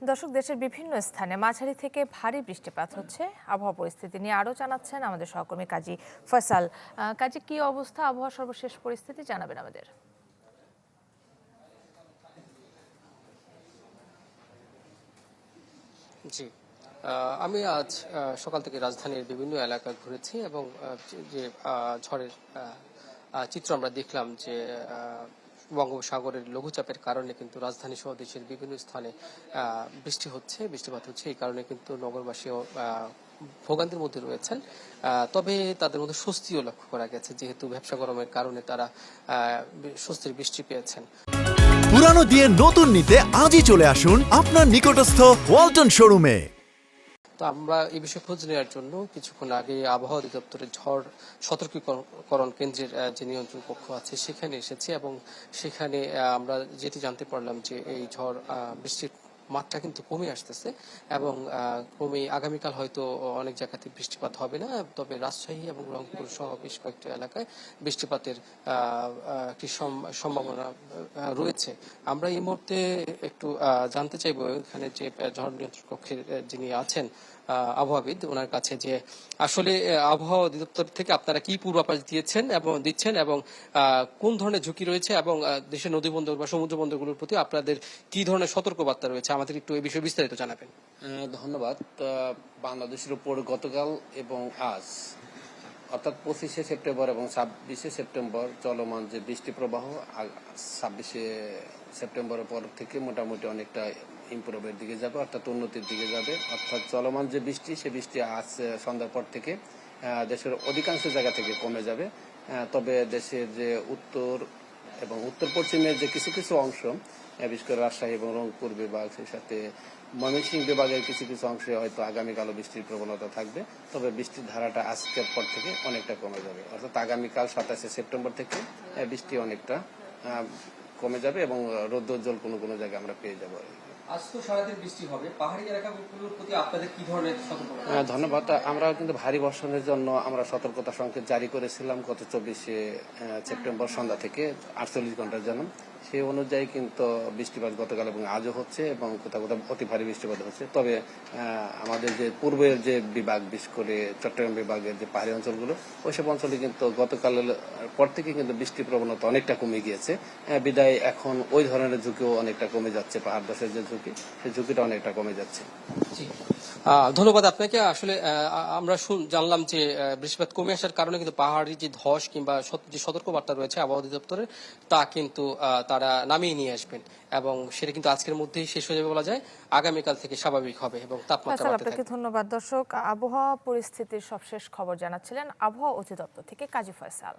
দর্শক, দেশের বিভিন্ন স্থানে মাঝারি থেকে ভারী বৃষ্টিপাত হচ্ছে। আবহাওয়া পরিস্থিতি নিয়ে আরও জানাচ্ছেন আমাদের সহকর্মী কাজী ফয়সাল। কাজী, কি অবস্থা, আবহাওয়ার সর্বশেষ পরিস্থিতি জানাবেন আমাদের। জি, আমি আজ সকাল থেকে রাজধানীর বিভিন্ন এলাকা ঘুরেছি এবং যে ঝড়ের চিত্র আমরা দেখলাম যে বঙ্গোপসাগরের লঘুচাপের কারণে কিন্তু রাজধানী সহ দেশের বিভিন্ন স্থানে বৃষ্টিপাত হচ্ছে। এই কারণে কিন্তু নগরবাসীও ভোগান্তির মধ্যে রয়েছেন। তবে তাদের মধ্যে স্বস্তিও লক্ষ্য করা গেছে, যেহেতু ব্যবসা গরমের কারণে তারা স্বস্তির বৃষ্টি পেয়েছেন। পুরানো দিয়ে নতুন নিতে আজই চলে আসুন আপনার নিকটস্থ ওয়ালটন শোরুমে। তো আমরা এই বিষয়ে খোঁজ নেওয়ার জন্য কিছুক্ষণ আগে আবহাওয়া অধিদপ্তরের ঝড় সতর্কীকরণ কেন্দ্রের যে নিয়ন্ত্রণ কক্ষ আছে সেখানে এসেছি এবং সেখানে আমরা যেটি জানতে পারলাম যে এই ঝড় বৃষ্টির মাত্রা কিন্তু কমে আসতেছে এবং ক্রমে আগামীকাল হয়তো অনেক জায়গাতে বৃষ্টিপাত হবে না, তবে রাজশাহী এবং রংপুর সহ বেশ কয়েকটি এলাকায় বৃষ্টিপাতের একটি সম্ভাবনা রয়েছে। আমরা এই মুহূর্তে একটু জানতে চাইবো এখানে যে ঝড় নিয়ন্ত্রণ কক্ষের যিনি আছেন আবহাওয়াবিদ, ওনার কাছে যে আসলে আবহাওয়া অধিদপ্তর থেকে আপনারা কি পূর্বাভাস দিচ্ছেন এবং কোন ধরনের ঝুঁকি রয়েছে এবং দেশের নদী বন্দর বা সমুদ্র বন্দরগুলোর প্রতি আপনাদের কি ধরনের সতর্কবার্তা রয়েছে, আমাদের একটু এই বিষয়ে বিস্তারিত জানাবেন। ধন্যবাদ। বাংলাদেশের উপর গতকাল এবং আজ অর্থাৎ 25শে সেপ্টেম্বর এবং 26শে সেপ্টেম্বর চলমান যে বৃষ্টি প্রবাহ 26শে সেপ্টেম্বরের পর থেকে মোটামুটি অনেকটা ইমপ্রুভের দিকে যাবে, অর্থাৎ উন্নতির দিকে যাবে। অর্থাৎ চলমান যে বৃষ্টি, সে বৃষ্টি আজ সন্ধ্যার পর থেকে দেশের অধিকাংশ জায়গা থেকে কমে যাবে। তবে দেশের যে উত্তর এবং উত্তর পশ্চিমের যে কিছু কিছু অংশ, বিশেষ করে রাজশাহী এবং রংপুর বিভাগ, সেই সাথে ময়মনসিংহ বিভাগের কিছু কিছু অংশে হয়তো আগামীকালও বৃষ্টির প্রবণতা থাকবে। তবে বৃষ্টির ধারাটা আজকের পর থেকে অনেকটা কমে যাবে, অর্থাৎ আগামীকাল 27শে সেপ্টেম্বর থেকে বৃষ্টি অনেকটা কমে যাবে এবং রৌদ্রোজ্জ্বল কোনো কোনো জায়গায় আমরা পেয়ে যাবো। আজ তো সারাদিন বৃষ্টি হবে, পাহাড়ি এলাকাগুলোর প্রতি আপনাদের কি ধরনের সতর্কতা? ধন্যবাদ। আমরা কিন্তু ভারী বর্ষণের জন্য আমরা সতর্কতা সংকেত জারি করেছিলাম গত 24শে সেপ্টেম্বর সন্ধ্যা থেকে 48 ঘন্টার জন্য। সেই অনুযায়ী কিন্তু বৃষ্টিপাত গতকাল এবং আজও হচ্ছে এবং কোথাও কোথাও অতি ভারী বৃষ্টিপাত হচ্ছে। তবে আমাদের যে পূর্বের যে বিভাগ, বিশেষ করে চট্টগ্রাম বিভাগের যে পাহাড়ি অঞ্চলগুলো, ওইসব অঞ্চলে কিন্তু গতকালের পর থেকে কিন্তু বৃষ্টির প্রবণতা অনেকটা কমে গিয়েছে। বিদায় এখন ওই ধরনের ঝুঁকিও অনেকটা কমে যাচ্ছে। পাহাড় ধসের যে ঝুঁকি, সেই ঝুঁকিটা অনেকটা কমে যাচ্ছে। ধন্যবাদ আপনাকে। আসলে আমরা জানলাম যে বৃষ্টিপাত কমে আসার কারণে কিন্তু পাহাড়ি যে ধস কিংবা যে সতর্কবার্তা রয়েছে আবহাওয়া অধিদপ্তরের, তা কিন্তু তারা নামিয়ে নিয়ে আসবেন এবং সেটা কিন্তু আজকের মধ্যেই শেষ হয়ে যাবে বলা যায়। আগামীকাল থেকে স্বাভাবিক হবে এবং তাপমাত্রা বাড়তে আপনাকে থাকবে। ধন্যবাদ। দর্শক, আবহাওয়া পরিস্থিতির সবশেষ খবর জানাচ্ছিলেন আবহাওয়া অধিদপ্তর থেকে কাজী ফয়সাল।